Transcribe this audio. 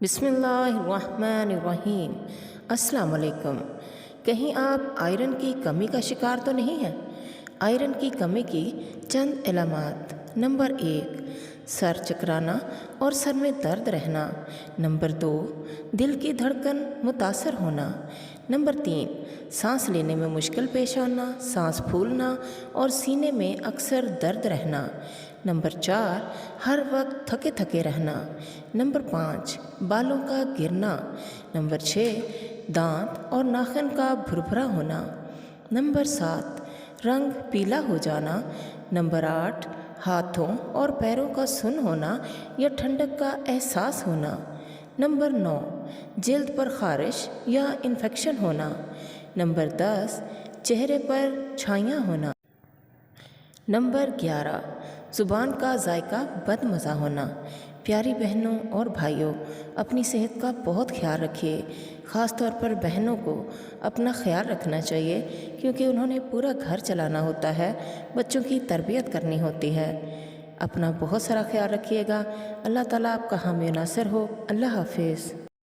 بسم اللہ الرحمن الرحیم۔ السلام علیکم۔ کہیں آپ آئرن کی کمی کا شکار تو نہیں ہیں؟ آئرن کی کمی کی چند علامات۔ نمبر 1، سر چکرانا اور سر میں درد رہنا۔ نمبر 2، دل کی دھڑکن متاثر ہونا۔ نمبر 3، سانس لینے میں مشکل پیش آنا، سانس پھولنا اور سینے میں اکثر درد رہنا۔ نمبر 4، ہر وقت تھکے تھکے رہنا۔ نمبر 5، بالوں کا گرنا۔ نمبر 6، دانت اور ناخن کا بھربھرا ہونا۔ نمبر 7، رنگ پیلا ہو جانا۔ نمبر 8، ہاتھوں اور پیروں کا سن ہونا یا ٹھنڈک کا احساس ہونا۔ نمبر 9، جلد پر خارش یا انفیکشن ہونا۔ نمبر 10، چہرے پر چھائیاں ہونا۔ نمبر 11، زبان کا ذائقہ بد مزہ ہونا۔ پیاری بہنوں اور بھائیوں، اپنی صحت کا بہت خیال رکھیے۔ خاص طور پر بہنوں کو اپنا خیال رکھنا چاہیے کیونکہ انہوں نے پورا گھر چلانا ہوتا ہے، بچوں کی تربیت کرنی ہوتی ہے۔ اپنا بہت سارا خیال رکھیے گا۔ اللہ تعالیٰ آپ کا حامی و ناصر ہو۔ اللہ حافظ۔